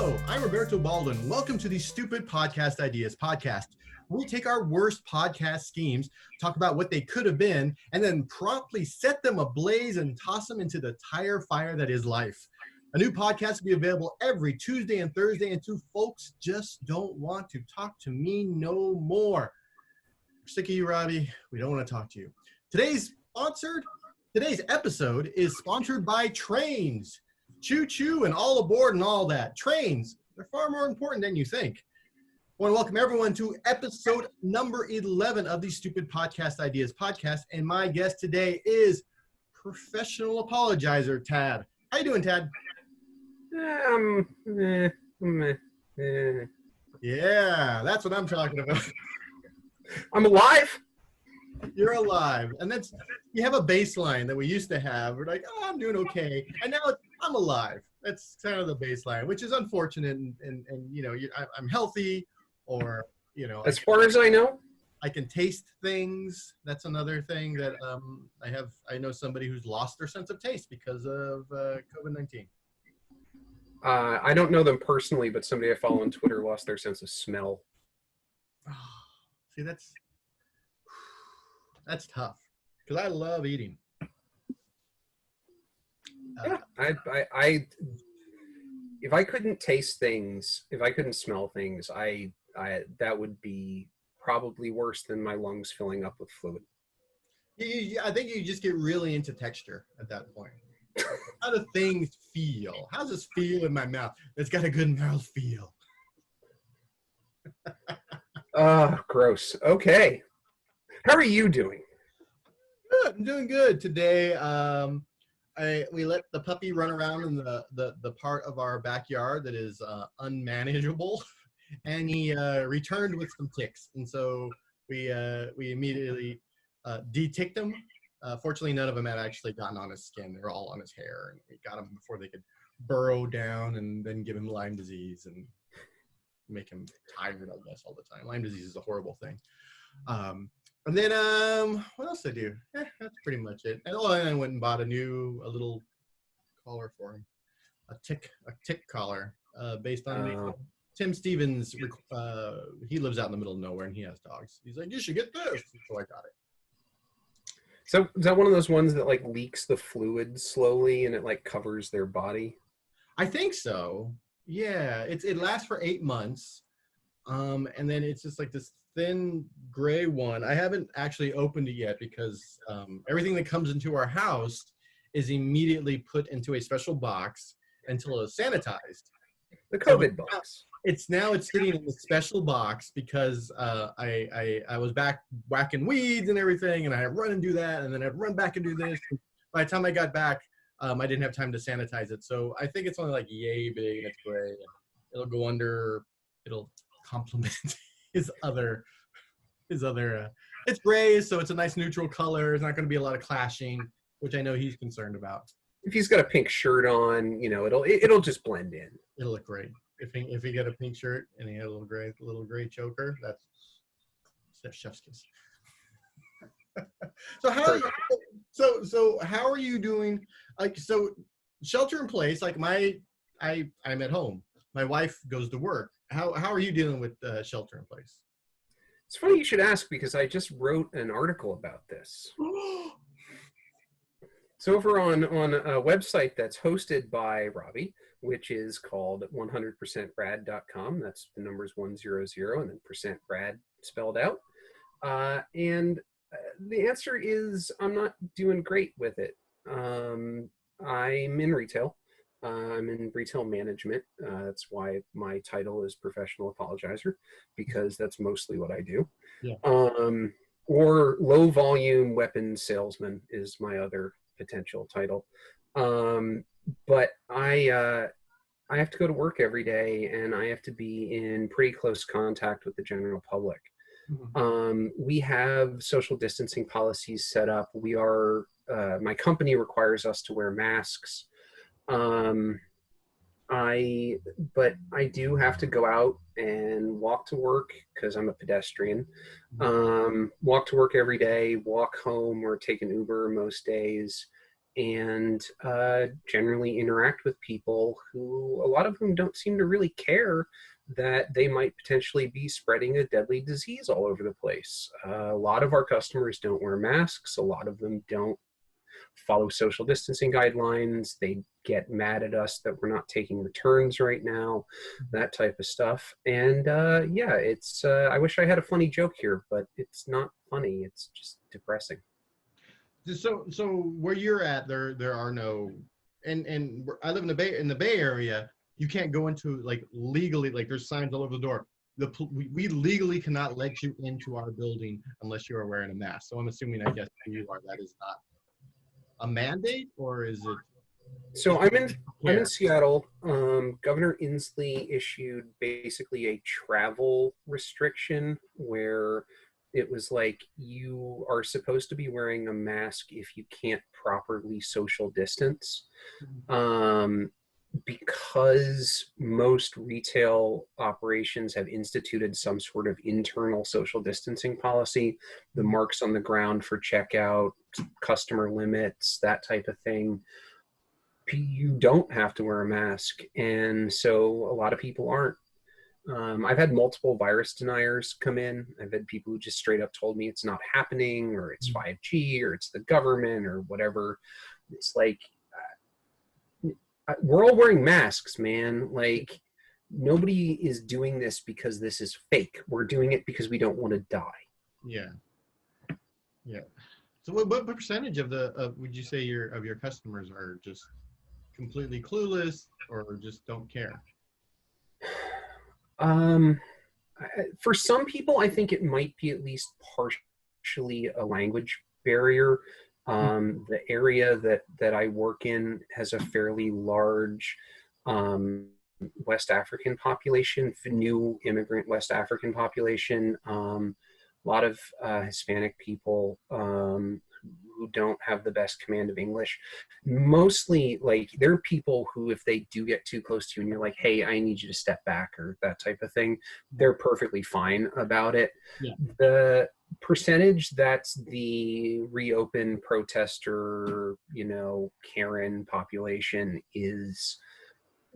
Hello, I'm Roberto Baldwin. Welcome to the Stupid Podcast Ideas podcast. We take our worst podcast schemes, talk about what they could have been, and then promptly set them ablaze and toss them into the tire fire that is life. A new podcast will be available every Tuesday and Thursday until folks just don't want to talk to me no more. We're sick of you, Robbie. We don't want to talk to you. Today's episode is sponsored by trains. Choo-choo and all aboard and all that. Trains, they're far more important than you think. I want to welcome everyone to episode number 11 of the Stupid Podcast Ideas podcast. And my guest today is professional apologizer, Tad. How you doing, Tad? Yeah, that's what I'm talking about. I'm alive. You're alive. And that's, you have a baseline that we used to have. We're like, oh, I'm doing okay. And now it's, I'm alive. That's kind of the baseline, which is unfortunate. And you know, I'm healthy, or, you know. As far as I know. I can taste things. That's another thing that I know somebody who's lost their sense of taste because of COVID-19. I don't know them personally, but somebody I follow on Twitter lost their sense of smell. See, that's tough because I love eating. Yeah, I if I couldn't taste things, if I couldn't smell things, I that would be probably worse than my lungs filling up with fluid. I think you just get really into texture at that point. How do things feel? How does this feel in my mouth? It's got a good mouth feel. Gross. Okay. How are you doing? Good. I'm doing good. Today, we let the puppy run around in the part of our backyard that is unmanageable, and he returned with some ticks, and so we immediately de-ticked him. Fortunately, none of them had actually gotten on his skin. They were all on his hair, and we got him before they could burrow down and then give him Lyme disease and make him tired, I guess, all the time. Lyme disease is a horrible thing. And then, what else did I do? That's pretty much it. And I went and bought a little collar for him, a tick collar, based on Tim Stevens. He lives out in the middle of nowhere and he has dogs. He's like, you should get this. So I got it. So is that one of those ones that like leaks the fluid slowly and it like covers their body? I think so. Yeah, it lasts for 8 months, and then it's just like this thin gray one. I haven't actually opened it yet because everything that comes into our house is immediately put into a special box until it's sanitized. The COVID box. It's sitting in the special box because I was back whacking weeds and everything, and I had to run and do that, and then I'd run back and do this. By the time I got back, I didn't have time to sanitize it. So I think it's only like yay big and it's gray. And it'll go under, it'll complement his other, it's gray, so it's a nice neutral color. There's not going to be a lot of clashing, which I know he's concerned about. If he's got a pink shirt on, you know, it'll just blend in. It'll look great. If he got a pink shirt and he had a little gray choker, that's chef's kiss. So how are you doing? Like, so shelter in place, like I'm at home. My wife goes to work. How are you dealing with shelter in place? It's funny you should ask because I just wrote an article about this. It's over on a website that's hosted by Robbie, which is called 100%rad.com. That's the numbers 100 and then %rad spelled out. And the answer is I'm not doing great with it. I'm in retail. I'm in retail management. That's why my title is professional apologizer, because that's mostly what I do. Yeah. Or low volume weapons salesman is my other potential title. But I have to go to work every day, and I have to be in pretty close contact with the general public. Mm-hmm. We have social distancing policies set up. We are, my company requires us to wear masks. But I do have to go out and walk to work because I'm a pedestrian. Walk to work every day, walk home or take an Uber most days. and generally interact with people who, a lot of whom don't seem to really care that they might potentially be spreading a deadly disease all over the place. A lot of our customers don't wear masks. A lot of them don't follow social distancing guidelines. They get mad at us that we're not taking returns right now, that type of stuff. And yeah, it's I wish I had a funny joke here, but it's not funny. It's just depressing. So where you're at, there are no, and I live in the Bay Area. You can't go into like legally, like there's signs all over the door. We legally cannot let you into our building unless you are wearing a mask. So I'm assuming, I guess, you are. That is not a mandate, or is it? So I'm in Seattle. Governor Inslee issued basically a travel restriction where it was like, you are supposed to be wearing a mask if you can't properly social distance. Because most retail operations have instituted some sort of internal social distancing policy, the marks on the ground for checkout, customer limits, that type of thing, you don't have to wear a mask. And so a lot of people aren't. I've had multiple virus deniers come in. I've had people who just straight up told me it's not happening, or it's 5G, or it's the government, or whatever. It's like, we're all wearing masks, man. Like, nobody is doing this because this is fake. We're doing it because we don't want to die. Yeah. So what percentage of would you say your customers are just completely clueless or just don't care? For some people, I think it might be at least partially a language barrier. The area that I work in has a fairly large West African population, new immigrant West African population, a lot of Hispanic people who don't have the best command of English. Mostly, like, there are people who, if they do get too close to you and you're like, hey, I need you to step back, or that type of thing, they're perfectly fine about it. Yeah. The percentage that's the reopen protester, Karen population is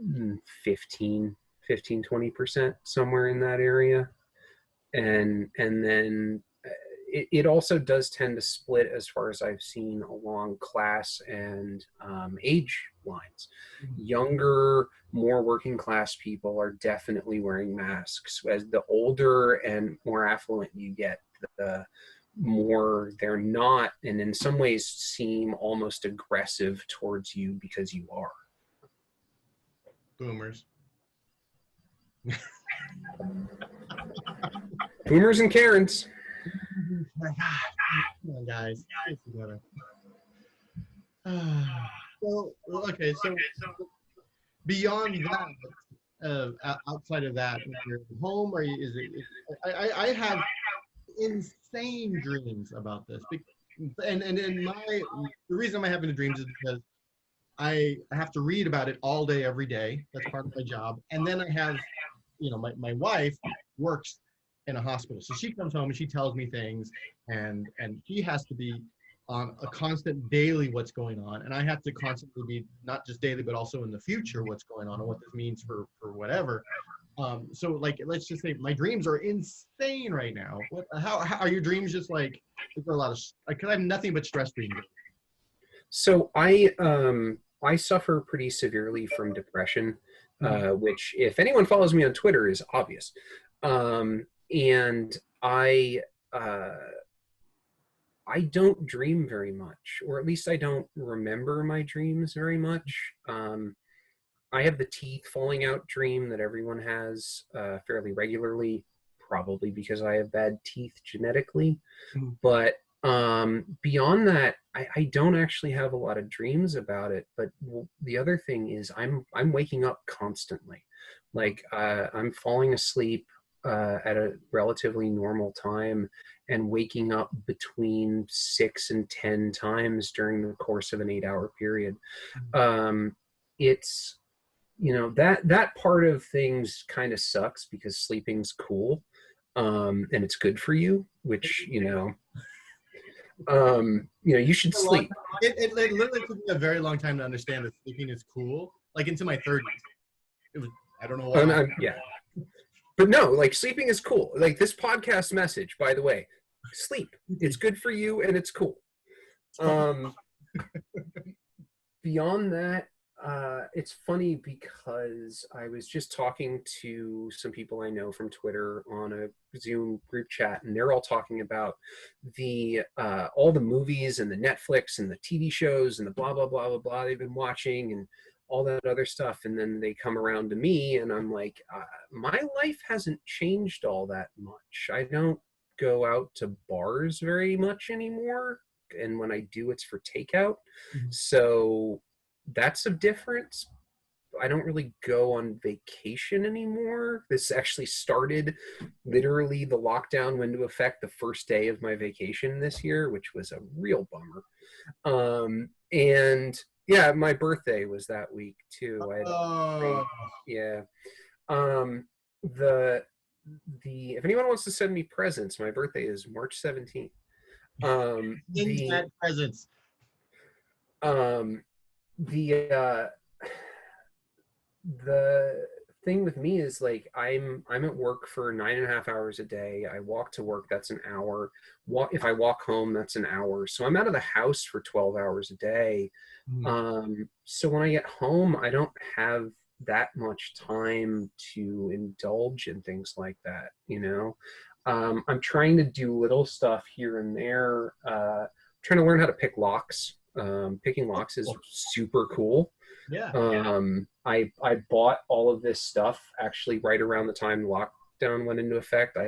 20%, somewhere in that area. And then it also does tend to split, as far as I've seen, along class and age lines. Younger, more working class people are definitely wearing masks. As the older and more affluent you get, the more they're not, and in some ways seem almost aggressive towards you because you are. Boomers. Boomers and Karens. My God. Come on, guys. Get together. So beyond that, outside of that, when you're home, or I have insane dreams about this, and the reason I'm having the dreams is because I have to read about it all day, every day. That's part of my job. And then I have, my wife works in a hospital, so she comes home and she tells me things, and she has to be on a constant daily what's going on, and I have to constantly be, not just daily but also in the future, what's going on and what this means for whatever. So, like, let's just say my dreams are insane right now. How are your dreams? Just like, is there a lot of, because I have nothing but stress dreams. So I suffer pretty severely from depression, which, if anyone follows me on Twitter, is obvious. And I don't dream very much, or at least I don't remember my dreams very much. I have the teeth falling out dream that everyone has fairly regularly, probably because I have bad teeth genetically. But beyond that, I don't actually have a lot of dreams about it. But the other thing is, I'm waking up constantly. Like, I'm falling asleep at a relatively normal time and waking up between 6 and 10 times during the course of an 8-hour period. It's, that part of things kind of sucks, because sleeping's cool, and it's good for you, which, you should sleep. it literally took me a very long time to understand that sleeping is cool. Like into my 30s, it was, I don't know why. Yeah, but no, like sleeping is cool. Like this podcast message, by the way, sleep. It's good for you and it's cool. Beyond that, it's funny because I was just talking to some people I know from Twitter on a Zoom group chat, and they're all talking about the all the movies and the Netflix and the TV shows and the blah blah blah blah blah they've been watching and all that other stuff. And then they come around to me, and I'm like, my life hasn't changed all that much. I don't go out to bars very much anymore, and when I do, it's for takeout. Mhm. So that's a difference. I don't really go on vacation anymore. This actually started literally the lockdown went into effect the first day of my vacation this year, which was a real bummer. And yeah, my birthday was that week too. Yeah. The if anyone wants to send me presents, my birthday is March 17th. Presents. The thing with me is like I'm at work for 9.5 hours a day. I walk to work, that's an hour. If I walk home, that's an hour. So I'm out of the house for 12 hours a day. So when I get home, I don't have that much time to indulge in things like that, you know. I'm trying to do little stuff here and there. Trying to learn how to pick locks. Picking locks is super cool. Yeah. I bought all of this stuff actually right around the time lockdown went into effect.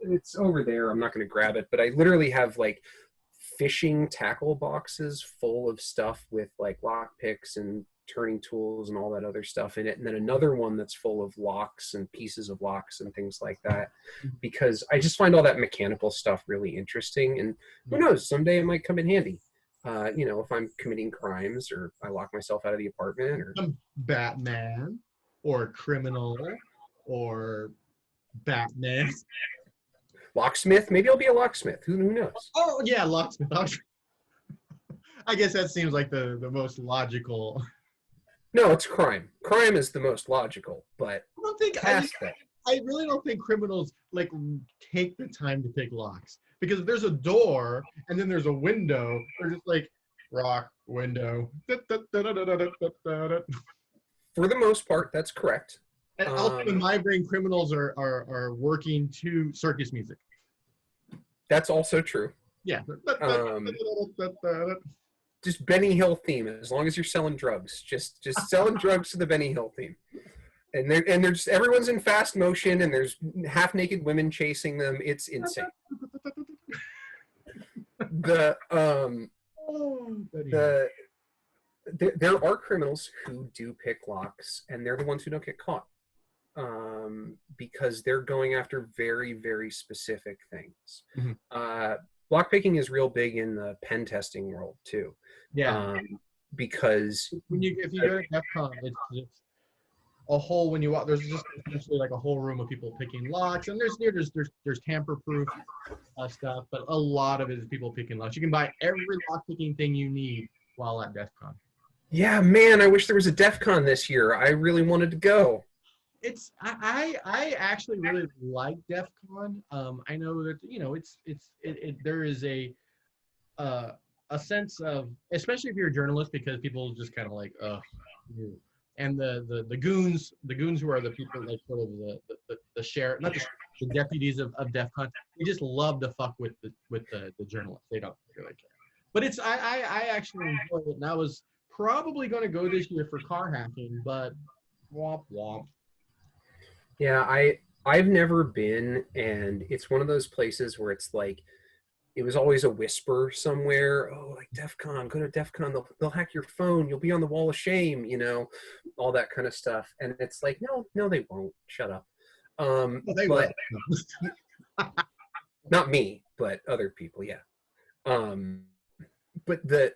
It's over there. I'm not going to grab it, but I literally have like fishing tackle boxes full of stuff with like lock picks and turning tools and all that other stuff in it, and then another one that's full of locks and pieces of locks and things like that, because I just find all that mechanical stuff really interesting, and who knows, someday it might come in handy. You know, if I'm committing crimes or I lock myself out of the apartment, or Batman or criminal or Batman. Locksmith, maybe I'll be a locksmith. Who knows? Oh yeah, locksmith. I guess that seems like the most logical. No, it's crime. Crime is the most logical, but I don't think past that. I really don't think criminals like take the time to pick locks, because if there's a door and then there's a window, they're just like rock window. For the most part, that's correct. And also in my brain, criminals are working to circus music. That's also true. Yeah. Just Benny Hill theme, as long as you're selling drugs. Just selling drugs to the Benny Hill theme. And there's everyone's in fast motion, and there's half naked women chasing them. It's insane. There are criminals who do pick locks, and they're the ones who don't get caught, because they're going after very, very specific things. Lock picking is real big in the pen testing world too. Yeah. Because if you go to DEF CON, it's just a whole, when you walk, there's just essentially like a whole room of people picking locks, and there's tamper-proof stuff, but a lot of it is people picking locks. You can buy every lock-picking thing you need while at DEF CON. Yeah, man, I wish there was a DEF CON this year. I really wanted to go. I actually really like DEF CON. I know that, you know, there is a sense of, especially if you're a journalist, because people just kind of like, and the goons who are the people like sort of the sheriff, not just the deputies of DEF CON, they just love to fuck with the journalists. They don't really care. But I actually enjoy it, and I was probably going to go this year for car hacking, but womp womp. Yeah, I've never been, and it's one of those places where it's like, it was always a whisper somewhere. Oh, like DEF CON, go to DEF CON, they'll hack your phone, you'll be on the wall of shame, you know, all that kind of stuff. And it's like, no, they won't. Shut up. Well, they will. Not me, but other people, yeah. But the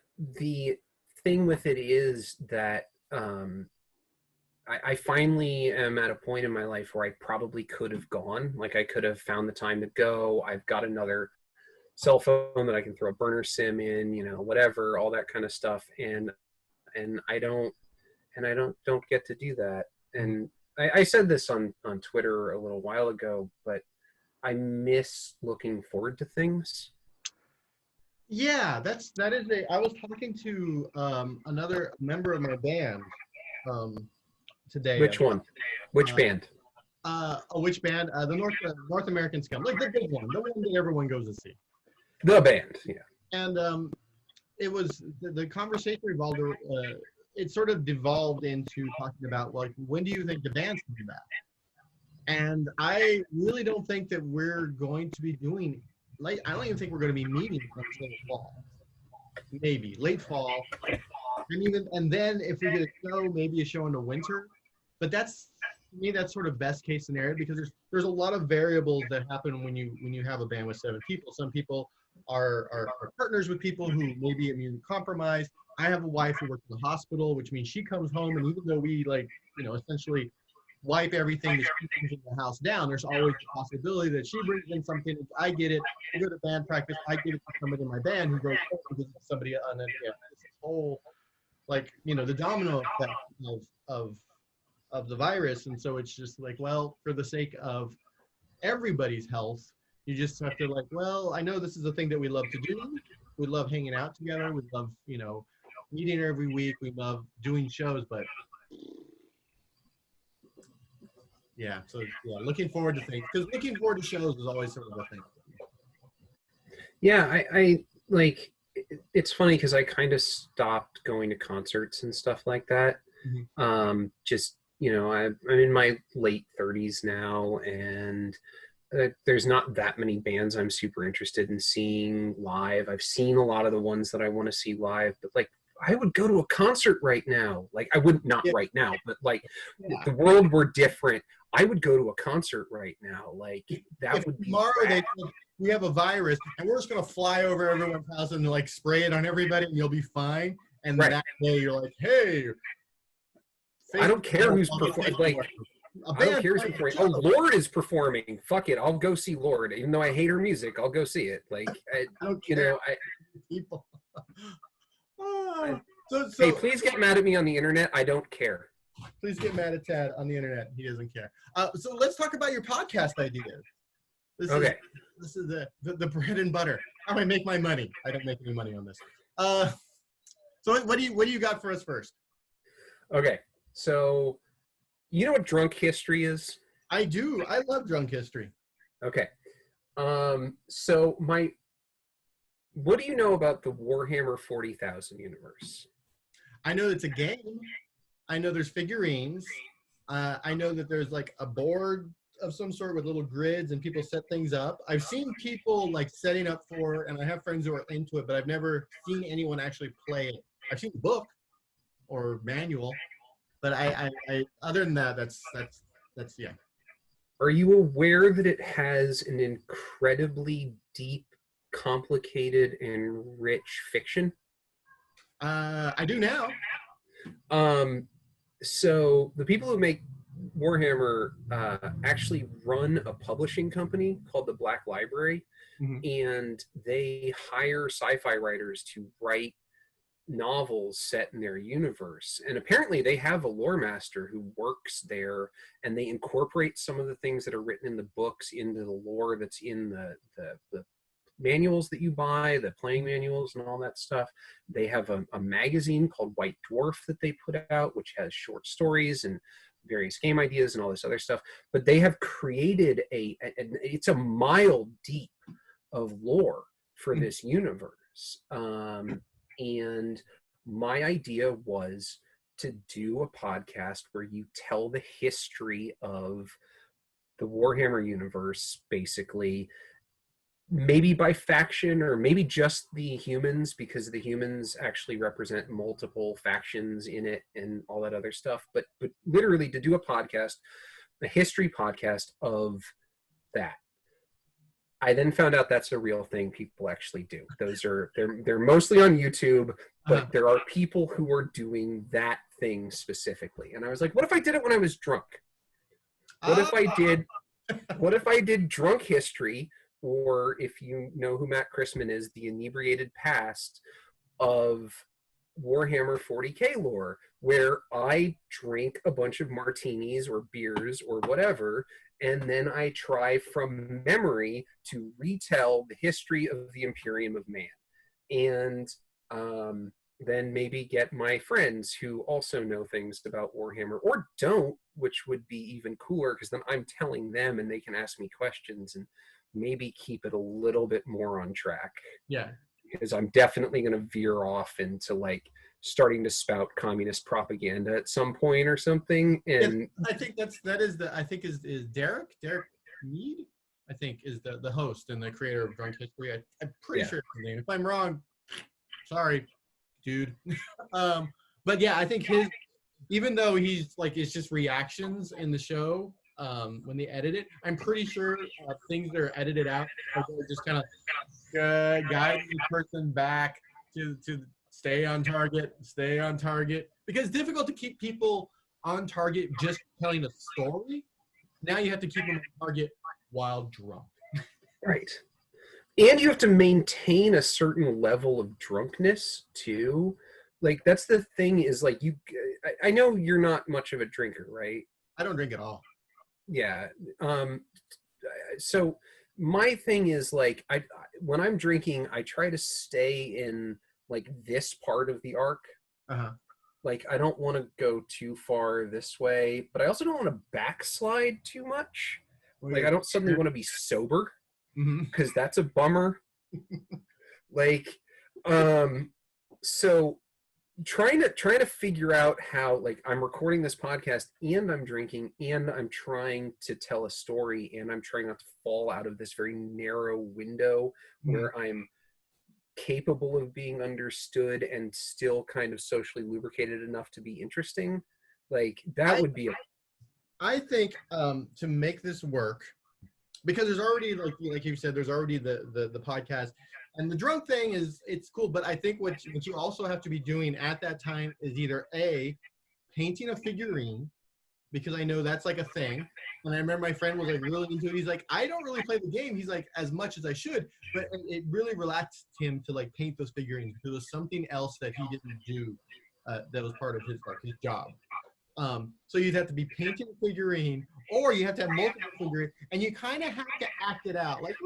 thing with it is that I finally am at a point in my life where I probably could have gone. Like, I could have found the time to go. I've got another cell phone that I can throw a burner sim in, whatever, all that kind of stuff. And I don't get to do that. And I said this on Twitter a little while ago, but I miss looking forward to things. Yeah, I was talking to another member of my band today. Which one? Which band? Which band? The North American Scum, like the big one, the one that everyone goes to see. The band, yeah. And it was the conversation revolved. It sort of devolved into talking about, like, when do you think the band's coming back? And I really don't think that we're going to be doing, like, I don't even think we're going to be meeting until fall, maybe late fall, and then if we get a show, maybe a show in the winter. But that's, to me, that's sort of best case scenario, because there's a lot of variables that happen when you have a band with 7 people. Some people are partners with people who may be immune compromised. I have a wife who works in the hospital, which means she comes home, and even though we, like, essentially wipe everything that she brings in the house down, there's always the possibility that she brings in something. I get it. I go to band practice. I get it to somebody in my band who goes home and visits somebody on this whole, like, the domino effect of the virus. And so it's just like, well, for the sake of everybody's health, you just have to, like, well, I know this is a thing that we love to do. We love hanging out together. We love, meeting every week. We love doing shows, but yeah, so yeah, looking forward to things, because looking forward to shows is always sort of a thing. Yeah, I like, it's funny because I kind of stopped going to concerts and stuff like that. Mm-hmm. Just, I'm in my late 30s now, and there's not that many bands I'm super interested in seeing live. I've seen a lot of the ones that I want to see live, but, like, I would go to a concert right now. Like, I wouldn't, not right now, but, like, if the world were different, I would go to a concert right now. Like, that would be tomorrow we have a virus and we're just going to fly over everyone's house and, like, spray it on everybody and you'll be fine. And that day you're like, hey, I don't care who's performing. Like, I don't care who's performing. Oh, Lorde is performing. Fuck it, I'll go see Lorde. Even though I hate her music, I'll go see it. Like, I don't care. People. Hey, please get mad at me on the internet. I don't care. Please get mad at Tad on the internet. He doesn't care. So let's talk about your podcast ideas. This is the bread and butter. How I make my money. I don't make any money on this. So what do you got for us first? Okay, so you know what drunk history is? I do. I love drunk history. Okay. So what do you know about the Warhammer 40,000 universe? I know it's a game. I know there's figurines. I know that there's, like, a board of some sort with little grids and people set things up. I've seen people, like, setting up for, and I have friends who are into it, but I've never seen anyone actually play it. I've seen the book or manual, but I other than that, that's yeah. Are you aware that it has an incredibly deep, complicated, and rich fiction? I do now. So the people who make Warhammer actually run a publishing company called the Black Library, and they hire sci-fi writers to write novels set in their universe. And apparently they have a lore master who works there, and they incorporate some of the things that are written in the books into the lore that's in the manuals that you buy, the playing manuals and all that stuff. They have a magazine called White Dwarf that they put out, which has short stories and various game ideas and all this other stuff. But they have created it's a mile deep of lore for this universe. And my idea was to do a podcast where you tell the history of the Warhammer universe, basically, maybe by faction or maybe just the humans, because the humans actually represent multiple factions in it and all that other stuff. But literally to do a podcast, a history podcast of that. I then found out that's a real thing people actually do. They're mostly on YouTube, but there are people who are doing that thing specifically. And I was like, what if I did it when I was drunk? What if I did drunk history, or if you know who Matt Christman is, the inebriated past of Warhammer 40K lore, where I drink a bunch of martinis or beers or whatever, and then I try from memory to retell the history of the Imperium of Man. And then maybe get my friends who also know things about Warhammer or don't, which would be even cooler because then I'm telling them and they can ask me questions and maybe keep it a little bit more on track. Yeah. Because I'm definitely going to veer off into like starting to spout communist propaganda at some point or something. And I think is Derek Mead, I think, is the host and the creator of Drunk History. I'm pretty sure it's his name. If I'm wrong, sorry, dude. But yeah, I think even though he's like, it's just reactions in the show when they edit it, I'm pretty sure things that are edited out are just kind of guide the person back to stay on target, because it's difficult to keep people on target just telling a story. Now you have to keep them on target while drunk. Right. And you have to maintain a certain level of drunkenness too. Like that's the thing is like I know you're not much of a drinker, right? I don't drink at all. Yeah. So my thing is like when I'm drinking, I try to stay in like this part of the arc. Uh-huh. Like I don't want to go too far this way, but I also don't want to backslide too much. Like I don't suddenly want to be sober because that's a bummer. Like so trying to figure out how, like, I'm recording this podcast and I'm drinking and I'm trying to tell a story and I'm trying not to fall out of this very narrow window where I'm capable of being understood and still kind of socially lubricated enough to be interesting. Like that would be I think to make this work, because there's already like you said, there's already the podcast, and the drunk thing it's cool, but I think what you also have to be doing at that time is either A, painting a figurine, because I know that's like a thing. And I remember my friend was like really into it. He's like, I don't really play the game. He's like, as much as I should, but it really relaxed him to like paint those figurines because it was something else that he didn't do that was part of his job. So you'd have to be painting a figurine, or you have to have multiple figurines, and you kind of have to act it out. Like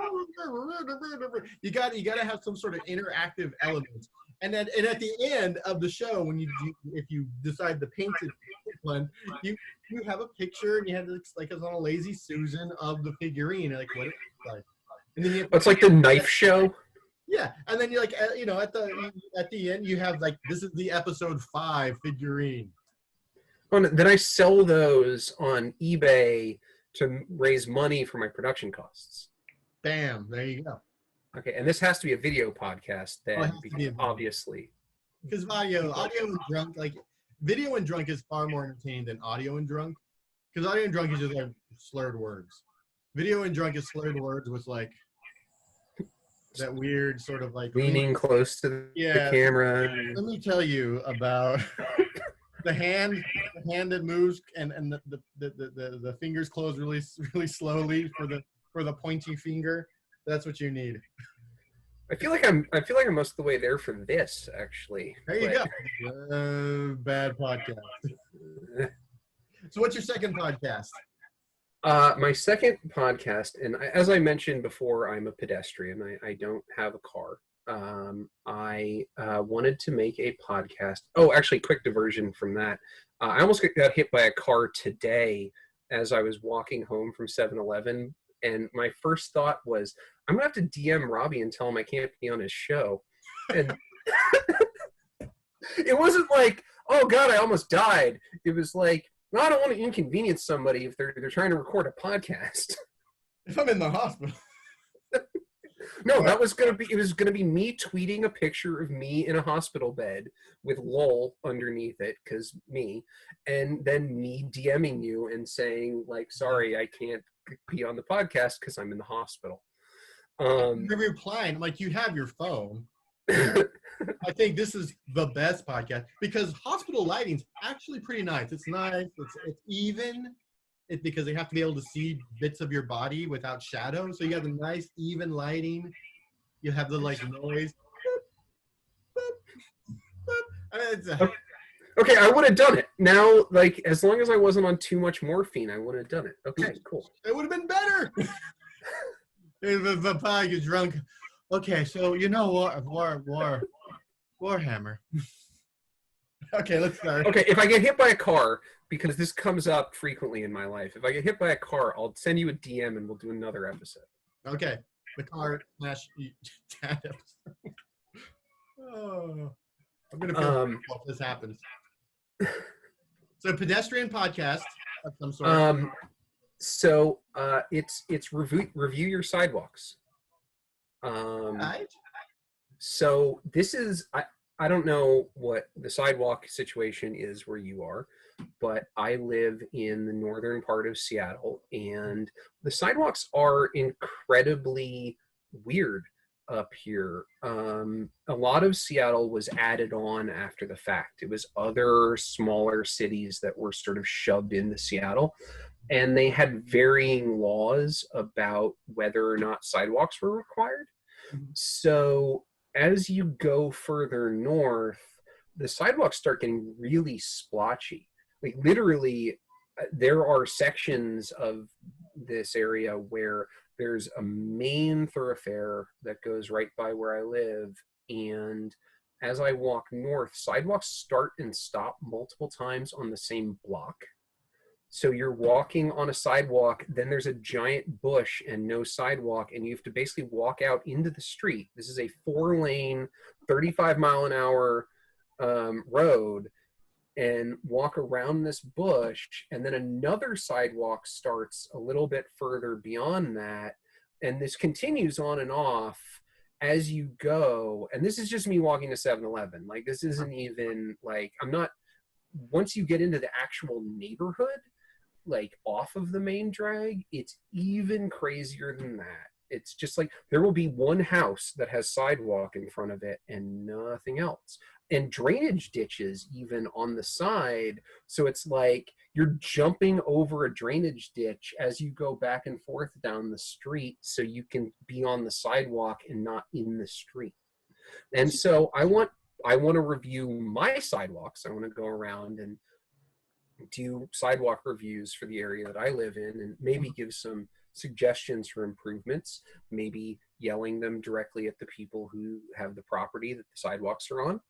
you got to have some sort of interactive elements. And at the end of the show, when if you decide to paint it one, you have a picture, and you have like it's on a Lazy Susan of the figurine, like what it looks like. And then it's like the knife show. Yeah, and then you're like, at the end, you have like, this is the episode 5 figurine. Then I sell those on eBay to raise money for my production costs. Bam, there you go. Okay, and this has to be a video podcast then, obviously. Because audio and drunk, like video and drunk is far more entertaining than audio and drunk. Because audio and drunk is just like slurred words. Video and drunk is slurred words with like that weird sort of like leaning close to the camera. Let me tell you about the hand that moves and the fingers close really slowly for the pointy finger. That's what you need. I feel like I'm most of the way there for this, actually. There you go. Bad podcast. So what's your second podcast? My second podcast, and as I mentioned before, I'm a pedestrian. I don't have a car. I wanted to make a podcast. Oh, actually, quick diversion from that. I almost got hit by a car today as I was walking home from 7-Eleven. And my first thought was, I'm going to have to DM Robbie and tell him I can't be on his show. And it wasn't like, oh, God, I almost died. It was like, no, I don't want to inconvenience somebody if they're trying to record a podcast. If I'm in the hospital. No, it was gonna be me tweeting a picture of me in a hospital bed with LOL underneath it, because me, and then me DMing you and saying like, sorry, I can't be on the podcast because I'm in the hospital. You're replying like, you have your phone. I think this is the best podcast because hospital lighting's actually pretty nice. It's nice. It's even. it because they have to be able to see bits of your body without shadow. So you have a nice even lighting. You have the like noise. Okay, I would have done it. Now, like, as long as I wasn't on too much morphine, I would have done it. Okay, cool. It would have been better. If the pie gets drunk. Okay, so you know Warhammer. Okay, let's start. Okay, if I get hit by a car, because this comes up frequently in my life, if I get hit by a car, I'll send you a DM and we'll do another episode. Okay, the car smash chat episode. Oh, I'm gonna feel if this happens. So pedestrian podcast of some sort. So it's review your sidewalks. Right. So this is I don't know what the sidewalk situation is where you are, but I live in the northern part of Seattle, and the sidewalks are incredibly weird up here. A lot of Seattle was added on after the fact. It was other smaller cities that were sort of shoved into Seattle, and they had varying laws about whether or not sidewalks were required. So as you go further north, the sidewalks start getting really splotchy. Like literally, there are sections of this area where there's a main thoroughfare that goes right by where I live, and as I walk north, sidewalks start and stop multiple times on the same block. So you're walking on a sidewalk, then there's a giant bush and no sidewalk, and you have to basically walk out into the street. This is a 4-lane, 35-mile-an-hour road, and walk around this bush, and then another sidewalk starts a little bit further beyond that, and this continues on and off as you go. And this is just me walking to 7-Eleven. Like, this isn't even, like, I'm not, once you get into the actual neighborhood, like off of the main drag, it's even crazier than that. It's just like there will be one house that has sidewalk in front of it and nothing else, and drainage ditches even on the side. So it's like you're jumping over a drainage ditch as you go back and forth down the street so you can be on the sidewalk and not in the street. And so I want to review my sidewalks. I want to go around and do sidewalk reviews for the area that I live in, and maybe give some suggestions for improvements, maybe yelling them directly at the people who have the property that the sidewalks are on.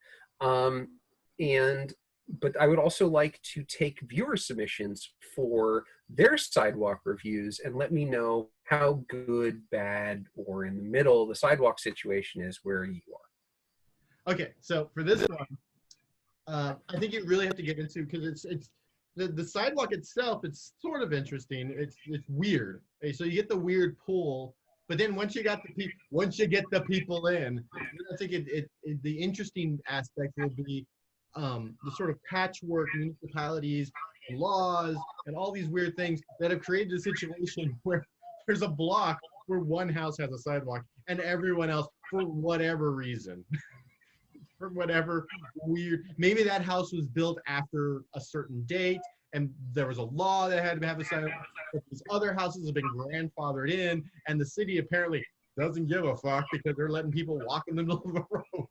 But I would also like to take viewer submissions for their sidewalk reviews and let me know how good, bad, or in the middle the sidewalk situation is where you are. Okay, so for this one, I think you really have to get into, because it's the sidewalk itself, it's sort of interesting. It's weird. Okay, so you get the weird pull, but then once you get the people in, I think the interesting aspect will be the sort of patchwork municipalities, laws, and all these weird things that have created a situation where there's a block where one house has a sidewalk and everyone else, for whatever reason, for whatever weird, maybe that house was built after a certain date and there was a law that had to have a sidewalk. These other houses have been grandfathered in, and the city apparently doesn't give a fuck because they're letting people walk in the middle of the road.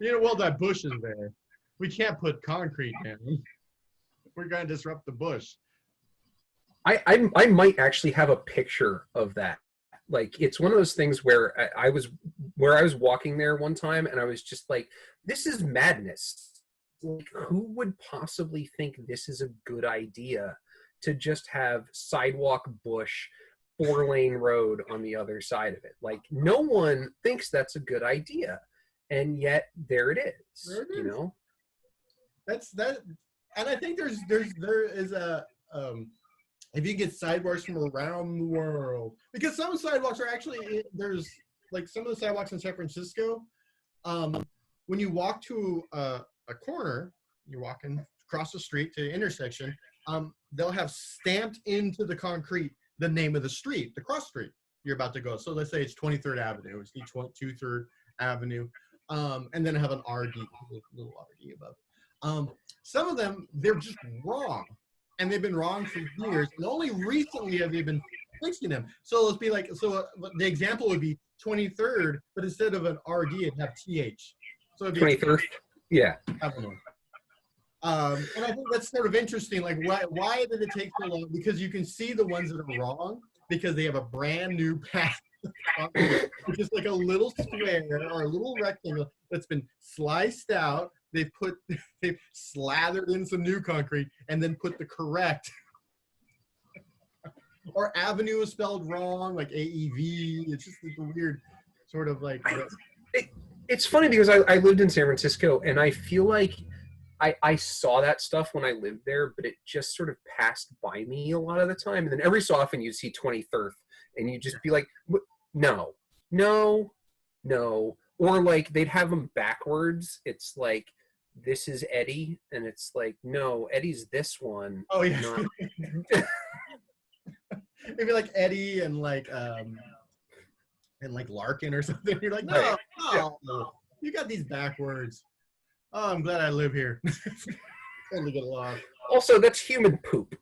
You know, well, that bush is there. We can't put concrete in. We're going to disrupt the bush. I might actually have a picture of that. Like, it's one of those things where I was walking there one time and I was just like, this is madness. Like, who would possibly think this is a good idea to just have sidewalk, bush, 4-lane road on the other side of it? Like, no one thinks that's a good idea, and yet there it is. You know, that's that. And I think there is a if you get sidewalks from around the world, because some sidewalks are actually, there's like some of the sidewalks in San Francisco, when you walk to a corner, you're walking across the street to the intersection, they'll have stamped into the concrete the name of the street, the cross street you're about to go. So let's say it's 23rd Avenue, it's each one 23rd Avenue, and then have an RD, a little RD above. Some of them, they're just wrong. and they've been wrong for years, and only recently have they been fixing them. So let's be like, so the example would be 23rd, but instead of an RD, it'd have TH. So it'd be 23rd. Yeah. Avenue. And I think that's sort of interesting. Like, why did it take so long? Because you can see the ones that are wrong because they have a brand new path, which is like a little square or a little rectangle that's been sliced out. They've slathered in some new concrete and then put the correct. Or avenue is spelled wrong, like AEV. It's just like a weird sort of like. It's funny because I lived in San Francisco, and I feel like I saw that stuff when I lived there, but it just sort of passed by me a lot of the time. And then every so often you'd see 23rd, and you'd just be like, no. Or like they'd have them backwards. It's like, this is Eddie, and it's like, no, Eddie's this one. Oh, yeah. Not... Maybe like Eddie and like Larkin or something. You're like, no, you got these backwards. Oh, I'm glad I live here. Totally get along. Also, that's human poop.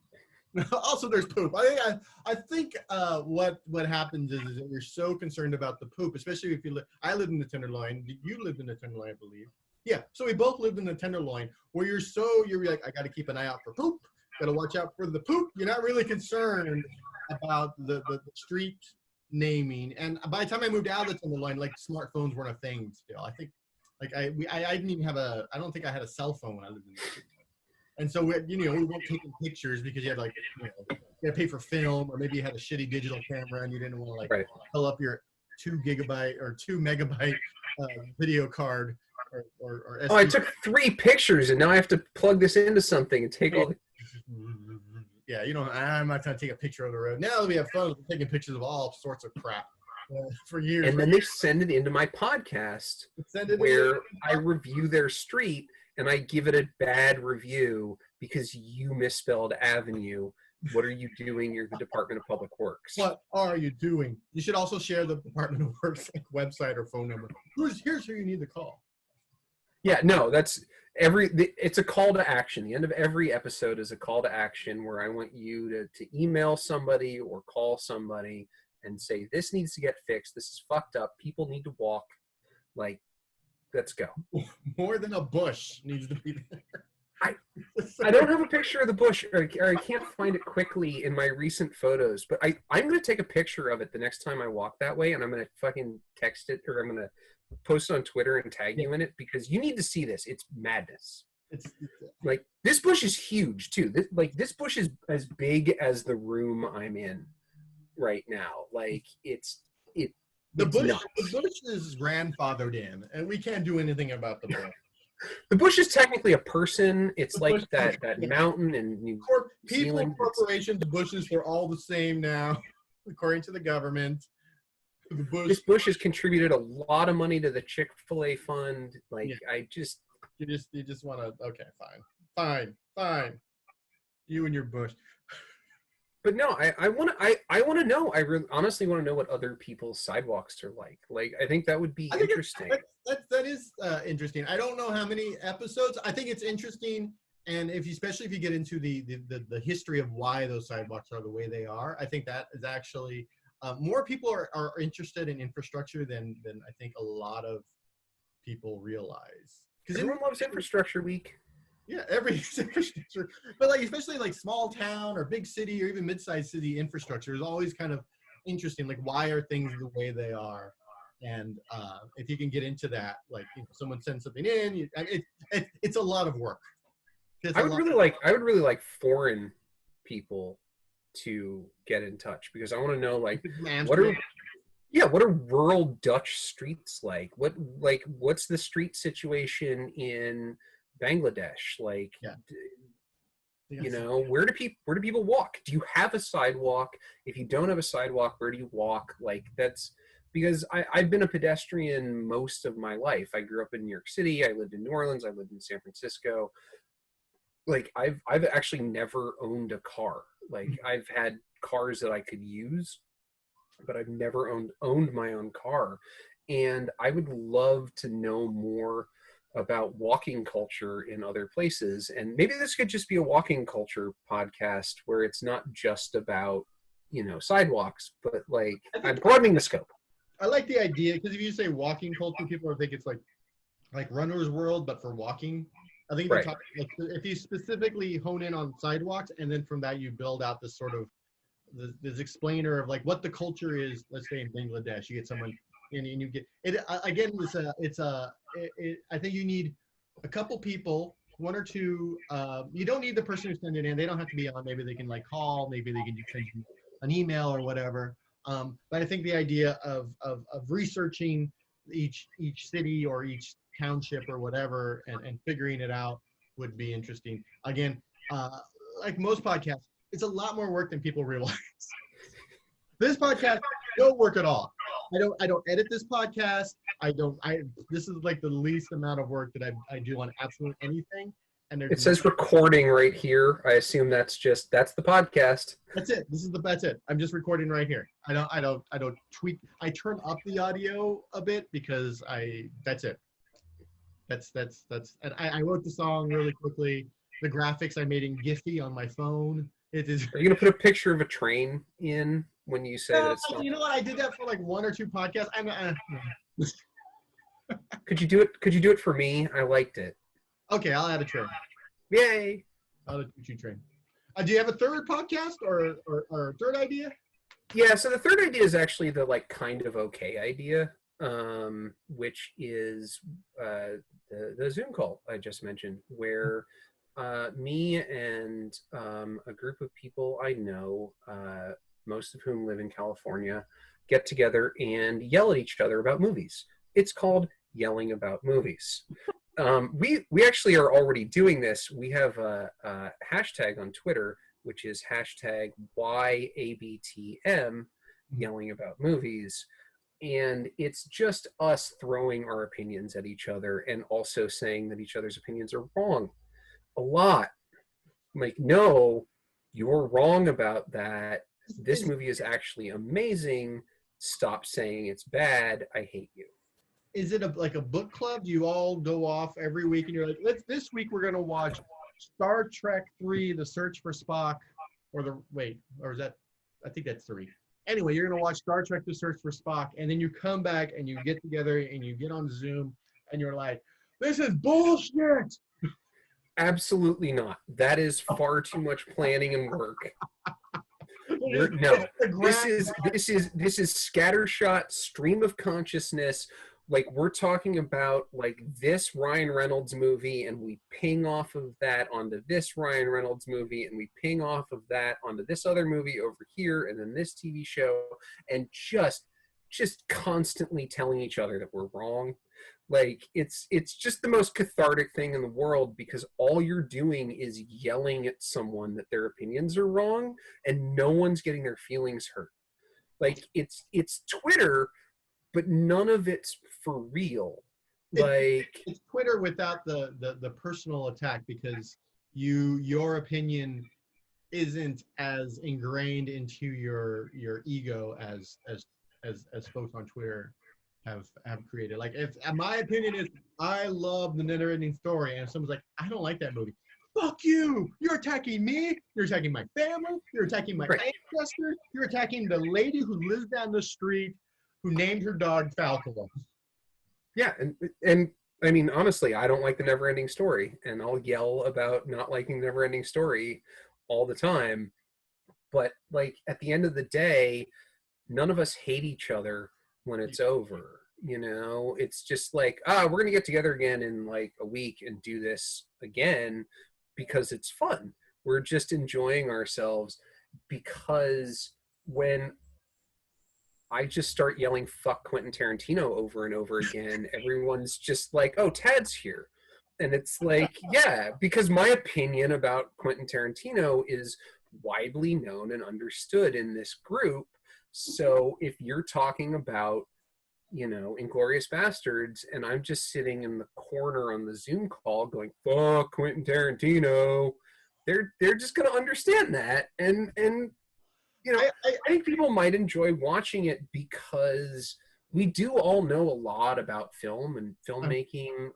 Also, there's poop. I think what happens is that you're so concerned about the poop, especially if you live. I lived in the Tenderloin. You lived in the Tenderloin, I believe. Yeah, so we both lived in the Tenderloin, where you're like, I got to keep an eye out for poop. Got to watch out for the poop. You're not really concerned about the street naming. And by the time I moved out of the Tenderloin, like smartphones weren't a thing still. I think, like I didn't even have I don't think I had a cell phone when I lived in the city. And so we weren't taking pictures because you had like, you had to pay for film, or maybe you had a shitty digital camera and you didn't want to like fill up your 2 gigabyte or 2 megabyte video card or SD. Oh, I took 3 pictures and now I have to plug this into something and take all the... Yeah, I'm not going to take a picture of the road. Now that we have phones, we're taking pictures of all sorts of crap for years. And then they send it into my podcast where I review their street, and I give it a bad review because you misspelled Avenue. What are you doing? You're the Department of Public Works. What are you doing? You should also share the Department of Works website or phone number. Here's who you need to call. Yeah, no, that's it's a call to action. The end of every episode is a call to action where I want you to email somebody or call somebody and say, this needs to get fixed. This is fucked up. People need to walk. Like, let's go. More than a bush needs to be there. I don't have a picture of the bush, or I can't find it quickly in my recent photos, but I'm going to take a picture of it the next time I walk that way, and I'm going to fucking text it, or I'm going to post it on Twitter and tag you in it, because you need to see this. It's madness. It's like, this bush is huge too. This bush is as big as the room I'm in right now. Like, the bush is grandfathered in, and we can't do anything about the bush. The bush is technically a person. It's like that mountain in New Zealand. People, corporations, the bushes, they're all the same now, according to the government. This bush has contributed a lot of money to the Chick-fil-A fund. Like, yeah. You just want to, okay, fine. You and your bush. But no, I want to know. I really, honestly want to know what other people's sidewalks are like. Like, I think that would be interesting. That is interesting. I don't know how many episodes. I think it's interesting, and especially if you get into the history of why those sidewalks are the way they are. I think that is actually more people are interested in infrastructure than I think a lot of people realize. Because everyone loves Infrastructure Week. Yeah, every infrastructure, but like especially like small town or big city or even mid-sized city infrastructure is always kind of interesting. Like, why are things the way they are? And if you can get into that, like, someone sends something in, it's a lot of work. I would really like foreign people to get in touch, because I want to know, like, what are rural Dutch streets like? What's the street situation in Bangladesh? Like, where do people walk? Do you have a sidewalk? If you don't have a sidewalk, where do you walk? Like, that's because I've been a pedestrian most of my life. I grew up in New York City. I lived in New Orleans. I lived in San Francisco. Like, I've actually never owned a car. Like, I've had cars that I could use, but I've never owned my own car. And I would love to know more about walking culture in other places. And maybe this could just be a walking culture podcast where it's not just about, sidewalks, but like I'm broadening the scope. I like the idea, because if you say walking culture, people are thinking it's like runner's world, but for walking. I think Right. if you specifically hone in on sidewalks, and then from that you build out this sort of this explainer of like what the culture is. Let's say in Bangladesh, you get someone and you get it again. I think you need a couple people, one or two. You don't need the person who's sending it in. They don't have to be on. Maybe they can like call. Maybe they can just send you an email or whatever. But I think the idea of researching each city or each township or whatever and figuring it out would be interesting. Again, like most podcasts, it's a lot more work than people realize. This podcast, no work at all. I don't edit this podcast. This is like the least amount of work that I do on absolutely anything. And it says recording right here. I assume that's the podcast. That's it. That's it. I'm just recording right here. I don't tweak. I turn up the audio a bit because that's it. And I wrote the song really quickly. The graphics I made in Giphy on my phone. It is. Are you gonna put a picture of a train in when you say that it's? You know what? I did that for like one or two podcasts. Could you do it? Could you do it for me? I liked it. Okay, I'll add a train. Yay! I'll add a train. Do you have a third podcast or a third idea? Yeah. So the third idea is actually the like kind of okay idea, which is the Zoom call I just mentioned, where me and a group of people I know, most of whom live in California, get together and yell at each other about movies. It's called Yelling About Movies. We actually are already doing this. We have a hashtag on Twitter, which is hashtag YABTM, Yelling About Movies. And it's just us throwing our opinions at each other and also saying that each other's opinions are wrong. A lot. Like, no, you're wrong about that. This movie is actually amazing. Stop saying it's bad. I hate you. Is it like a book club? Do you all go off every week and you're like, this week we're going to watch Star Trek 3, The Search for Spock, or is that, I think that's 3. Anyway, you're going to watch Star Trek, The Search for Spock, and then you come back and you get together and you get on Zoom and you're like, this is bullshit. Absolutely not. That is far too much planning and work. No, this is scattershot stream of consciousness. Like, we're talking about like this Ryan Reynolds movie, and we ping off of that onto this Ryan Reynolds movie, and we ping off of that onto this other movie over here, and then this TV show, and just constantly telling each other that we're wrong. Like, it's just the most cathartic thing in the world, because all you're doing is yelling at someone that their opinions are wrong, and no one's getting their feelings hurt. Like, it's Twitter, but none of it's for real. Like, it's Twitter without the personal attack, because your opinion isn't as ingrained into your ego as folks on Twitter have created. Like, if my opinion is I love the Never Ending Story, and if someone's like, I don't like that movie, fuck you! You're attacking me. You're attacking my family. You're attacking my ancestor. You're attacking the lady who lives down the street who named her dog Falcon. Yeah, and I mean, honestly, I don't like the Never Ending Story, and I'll yell about not liking the Never Ending Story all the time. But like, at the end of the day, none of us hate each other when it's over. You know, it's just like, we're gonna get together again in like a week and do this again because it's fun. We're just enjoying ourselves, because when I just start yelling "fuck Quentin Tarantino" over and over again, everyone's just like, "Oh, Tad's here," and it's like, yeah, because my opinion about Quentin Tarantino is widely known and understood in this group. So if you're talking about, Inglourious Bastards, and I'm just sitting in the corner on the Zoom call going, "Fuck Quentin Tarantino," they're just gonna understand that, and I think people might enjoy watching it because we do all know a lot about film and filmmaking.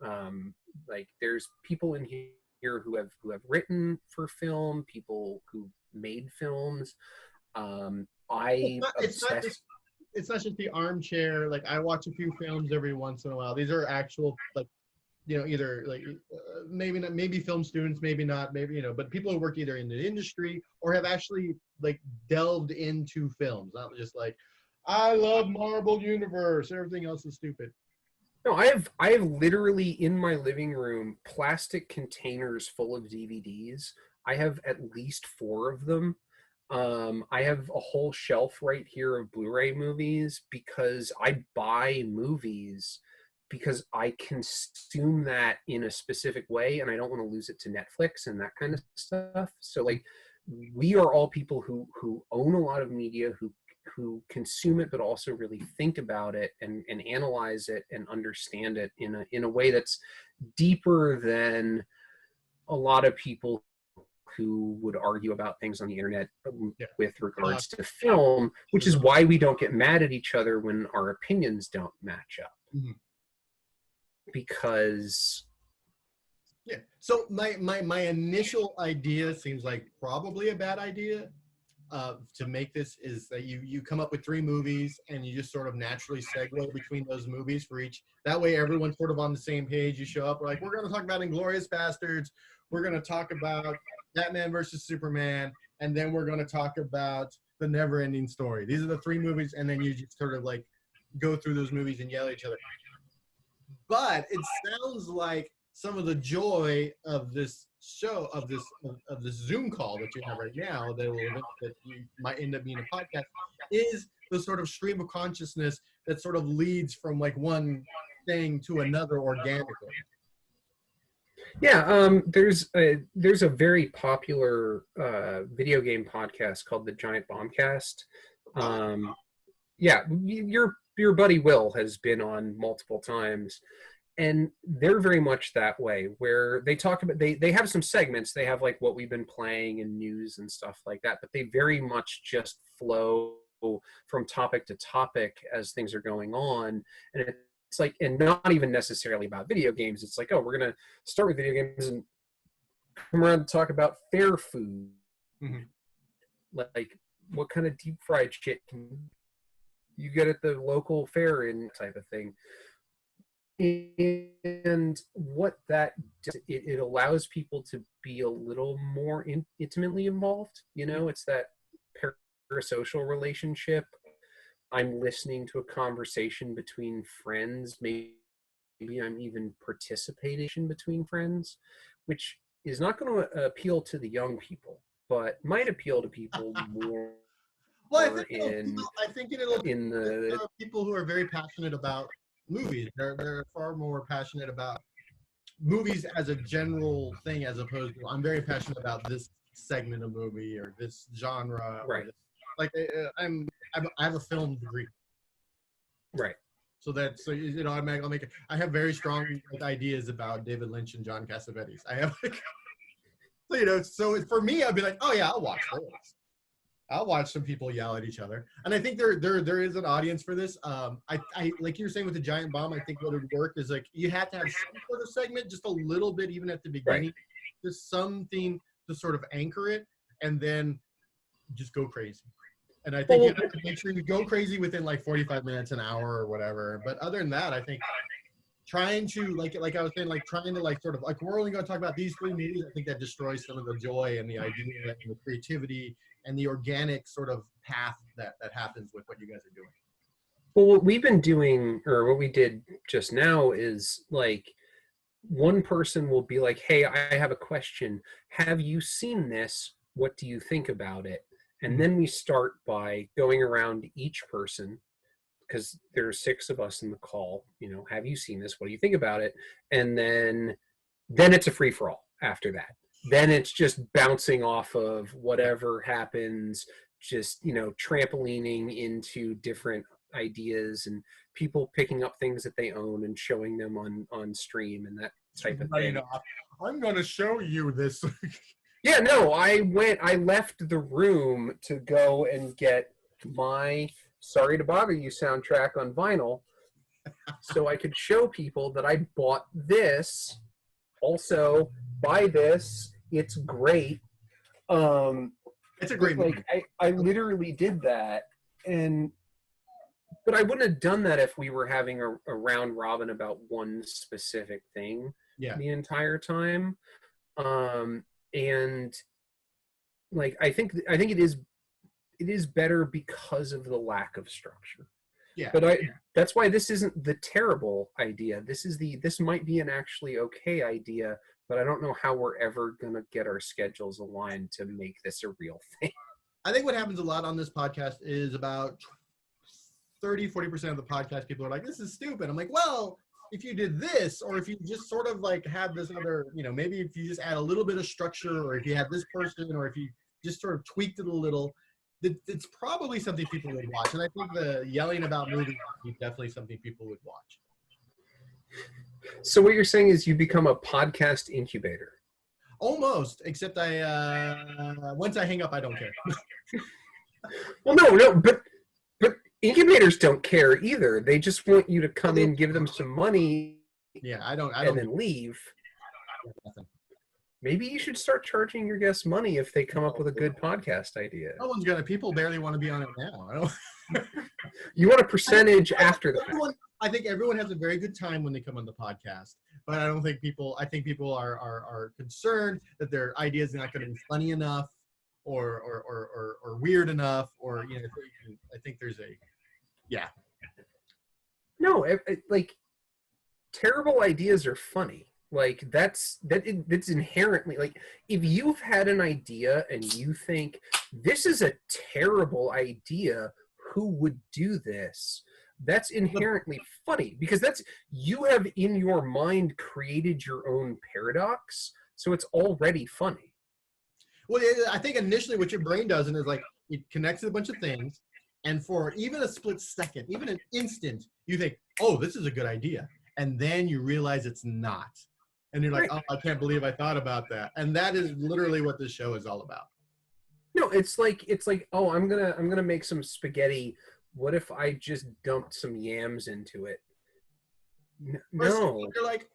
Like there's people in here who have written for film, people who made films. I It's not obsess. just the armchair. Like I watch a few films every once in a while. These are actual like either like maybe not, maybe film students, maybe not, maybe but people who work either in the industry or have actually like delved into films, not just like I love Marvel Universe, everything else is stupid. No, I have literally in my living room plastic containers full of DVDs. I have at least 4 of them. I have a whole shelf right here of Blu-ray movies because I buy movies because I consume that in a specific way and I don't want to lose it to Netflix and that kind of stuff. So like we are all people who own a lot of media, who consume it but also really think about it and analyze it and understand it in a way that's deeper than a lot of people who would argue about things on the internet with regards to film, which is why we don't get mad at each other when our opinions don't match up. Mm-hmm. Because so my initial idea seems like probably a bad idea to make this is that you come up with 3 movies and you just sort of naturally segue between those movies for each. That way everyone's sort of on the same page. You show up, we're like, we're going to talk about Inglourious Bastards, we're going to talk about Batman versus Superman, and then we're going to talk about The Never-Ending Story. These are the 3 movies, and then you just sort of like go through those movies and yell at each other. But it sounds like some of the joy of this show, of this Zoom call that you have right now, that you might end up being a podcast, is the sort of stream of consciousness that sort of leads from like one thing to another organically. Yeah, there's a very popular video game podcast called the Giant Bombcast. Yeah, your buddy Will has been on multiple times, and they're very much that way, where they talk about, they have some segments, they have like what we've been playing and news and stuff like that, but they very much just flow from topic to topic as things are going on. And it's like, and not even necessarily about video games. It's like, oh, we're going to start with video games and come around to talk about fair food. Mm-hmm. Like what kind of deep fried shit can you get at the local fair and type of thing. And what that does, it allows people to be a little more intimately involved. It's that parasocial relationship. I'm listening to a conversation between friends. Maybe I'm even participating between friends, which is not going to appeal to the young people, but might appeal to people more. Well, I think it'll in the there are people who are very passionate about movies. They're far more passionate about movies as a general thing, as opposed to I'm very passionate about this segment of movie or this genre. Right. Like I have a film degree. Right. So that's I'll make it. I have very strong ideas about David Lynch and John Cassavetes. I have so for me, I'd be like, oh yeah, I'll watch this. I'll watch some people yell at each other, and I think there is an audience for this. I like you were saying with the Giant Bomb. I think what would work is like you have to have some sort of segment, just a little bit, even at the beginning, just something to sort of anchor it, and then just go crazy. And I think you have to make sure you go crazy within like 45 minutes, an hour, or whatever. But other than that, I think trying to like I was saying, like trying to like sort of like we're only going to talk about these 3 movies. I think that destroys some of the joy and the idea and the creativity and the organic sort of path that happens with what you guys are doing. Well, what we've been doing, or what we did just now, is like one person will be like, hey, I have a question. Have you seen this? What do you think about it? And then we start by going around to each person, because there are 6 of us in the call, have you seen this? What do you think about it? And then it's a free-for-all after that. Then it's just bouncing off of whatever happens, just, trampolining into different ideas and people picking up things that they own and showing them on stream and that type of thing. I'm going to show you this. Yeah, no, I left the room to go and get my Sorry to Bother You soundtrack on vinyl so I could show people that I bought this Also, buy this. It's great. It's a great movie. I literally did that, but I wouldn't have done that if we were having a round robin about one specific thing the entire time. And like I think it is better because of the lack of structure. Yeah. But that's why this isn't the terrible idea. This might be an actually okay idea, but I don't know how we're ever gonna get our schedules aligned to make this a real thing. I think what happens a lot on this podcast is about 30-40% of the podcast people are like, this is stupid. I'm like, well, if you did this, or if you just sort of like have this other, maybe if you just add a little bit of structure, or if you had this person, or if you just sort of tweaked it a little, it's probably something people would watch. And I think the yelling about movies is definitely something people would watch. So what you're saying is you become a podcast incubator. Almost, except once I hang up, I don't care. Well, no, but incubators don't care either. They just want you to come in, give them some money, I don't and then leave. Maybe you should start charging your guests money if they come up with a good podcast idea. No one's gonna. People barely want to be on it now. You want a percentage after that. I think everyone has a very good time when they come on the podcast, but I don't think people. I think people are concerned that their idea is not going to be funny enough, or weird enough, or I think there's No, like terrible ideas are funny. Like that's inherently, like, if you've had an idea and you think this is a terrible idea, who would do this? That's inherently funny, because you have in your mind created your own paradox, so it's already funny. Well, I think initially what your brain does is like it connects a bunch of things, and for even a split second, even an instant, you think, oh, this is a good idea, and then you realize it's not. And you're like, oh, I can't believe I thought about that. And that is literally what this show is all about. No, it's like, oh, I'm gonna make some spaghetti. What if I just dumped some yams into it? No. You're like,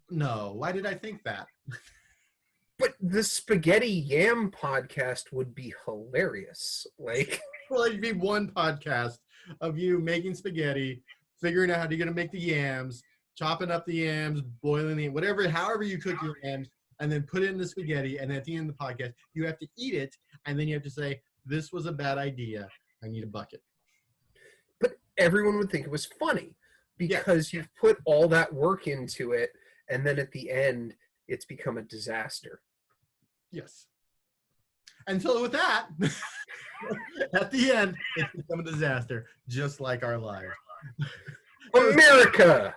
no, why did I think that? But the spaghetti yam podcast would be hilarious. Like, well, it'd be one podcast of you making spaghetti, figuring out how you're gonna make the yams, chopping up the yams, boiling the whatever, however you cook your yams, and then put it in the spaghetti. And at the end of the podcast, you have to eat it, and then you have to say, "This was a bad idea. I need a bucket." But everyone would think it was funny because you've put all that work into it, and then at the end, it's become a disaster. Yes. And so with that, at the end, it's become a disaster, just like our lives. America.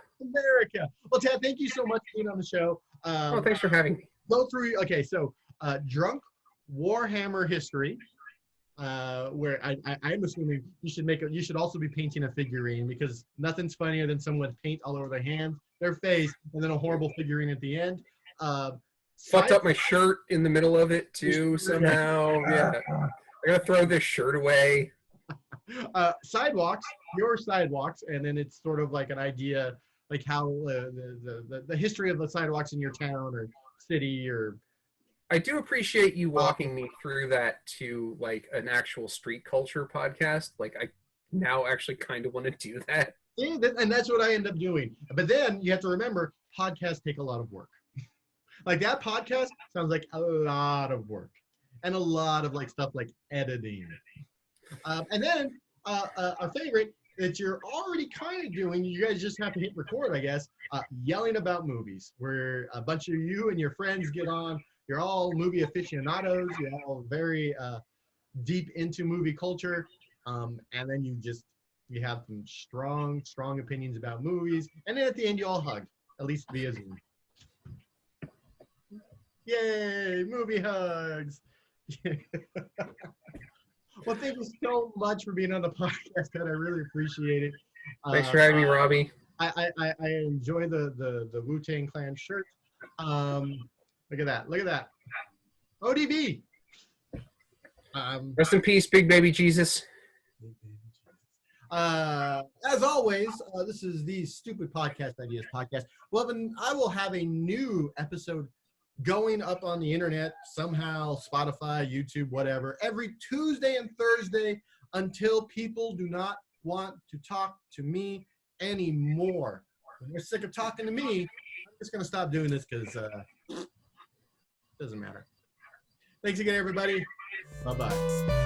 Well, Ted, thank you so much for being on the show. Thanks for having me. Go through. Okay, so drunk Warhammer history. Where I'm assuming you should also be painting a figurine, because nothing's funnier than someone with paint all over their hands, their face, and then a horrible figurine at the end. Fucked up my shirt in the middle of it too somehow. Yeah, I gotta throw this shirt away. Sidewalks, your sidewalks, and then it's sort of like an idea, like how the history of the sidewalks in your town or city. Or I do appreciate you walking me through that to like an actual street culture podcast. Like, I now actually kind of want to do that. Yeah, and that's what I end up doing. But then you have to remember, podcasts take a lot of work. Like that podcast sounds like a lot of work, and a lot of like stuff like editing. And then a favorite that you're already kind of doing, you guys just have to hit record, I guess, yelling about movies, where a bunch of you and your friends get on. You're all movie aficionados. You're all very deep into movie culture. And then you have some strong opinions about movies. And then at the end, you all hug, at least via Zoom. Yay, movie hugs. Well, thank you so much for being on the podcast, Ted. I really appreciate it. Thanks for having me, Robbie. I enjoy the Wu-Tang Clan shirt. Look at that. ODB. Rest in peace, Big Baby Jesus. As always, this is the Stupid Podcast Ideas podcast. I will have a new episode going up on the internet somehow, Spotify, YouTube, whatever, every Tuesday and Thursday until people do not want to talk to me anymore. When they're sick of talking to me, I'm just going to stop doing this because it doesn't matter. Thanks again, everybody. Bye-bye.